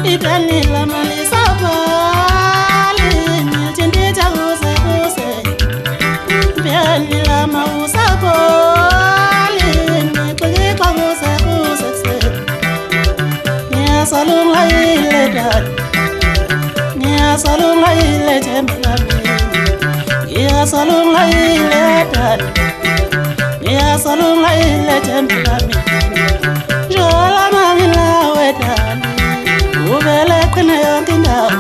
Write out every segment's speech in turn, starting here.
Ibenila malisabali Nitindita use Benila mausabali Nipagika use Nia salunga ile dad Nia salunga ile jembelami Nia salunga ile dad Nia salunga ile jembelami Jola mamila wedani Uvele kwene yonke indawo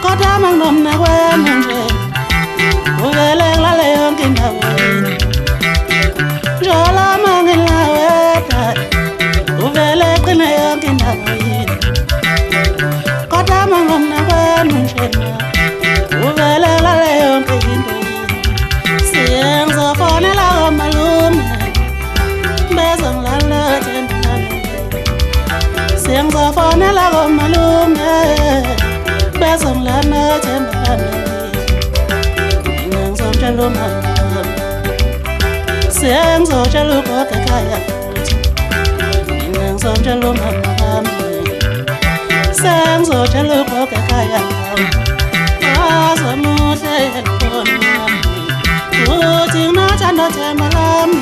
Kodwa mangomna kwena nje Uvele kulale yonke indawo Njola mangila weta Uvele kwene yonke indawo Kodwa mangomna kwena nje Uvele kulale yonke indawo Siyengizofonela omalume Bezongilala jembelami Siyengizofonela komalume Bezongilana jembelami Mina ngizomtshela umama Sengizotshela ugogo ekhaya Mina ngizomtshela umama wami Sengizotshela ugogo ekhaya Azomuhle elibona wami Uthi nginathanda jembelami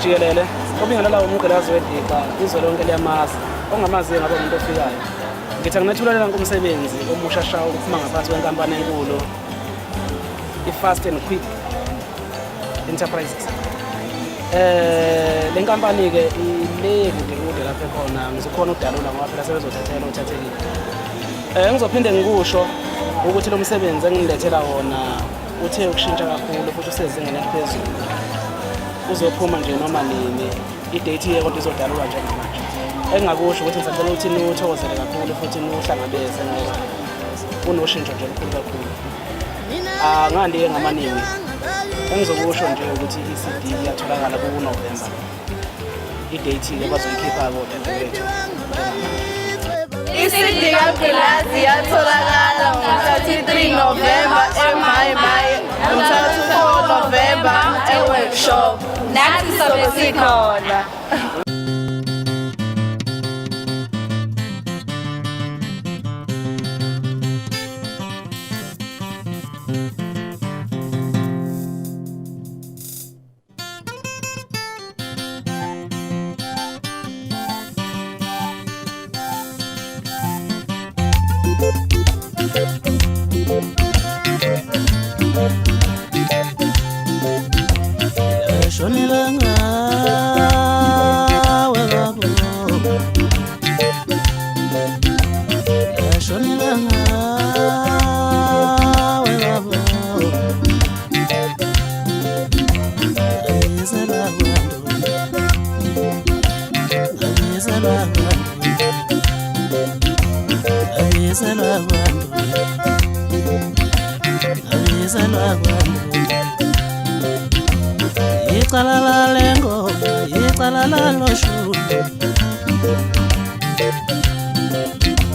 Jikelele obingelela umgelazi wedika izwe lonke liyamazi ongamazi ngabe umuntu ofikayo ngithi nginethulela umsebenzi omusha shawo ukuphuma ngaphansi kwenkampani enkulu iFast and Quick Enterprises le nkampani ke ile kude lapha khona ngizokhona ukudalula ngoba phela sebezothathela uthathekile ngizophinde ngikusho ukuthi lo msebenzi engilethela wona uthe ukushintsha kakhulu futhi usezingeni eliphezulu uzophuma nje noma nini idate yeko izodalulwa njengamanje engakusho ukuthi ngizacela ukuthi nithokozele kakhulu futhi nihlangabeze ngoba kunoshintsho nje olukhulu kakhulu ngandike ngamaningi engizokusho nje ukuthi iCD iyatholakala kuNovember idate ke bazoyikhipha kodwa iCD kaGqilazi iyatholakala ngo-33 November eMaye ngo-4 November eWorkshop nathi sobe sikhona. Shonilanga we babo Abizelwa kwantu Abizelwa kwantu Icala la lengoma Icala la loshulu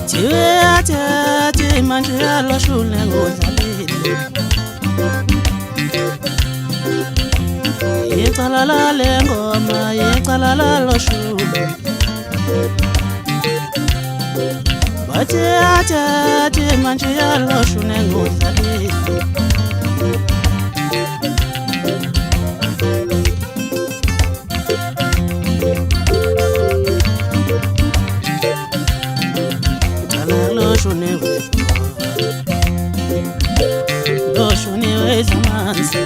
Tiwe atete manje ya loshulu ngodlalile Icala la lengoma Icala la loshulu Atete manje ya loshulu ngodlalile Loshuni we zamansi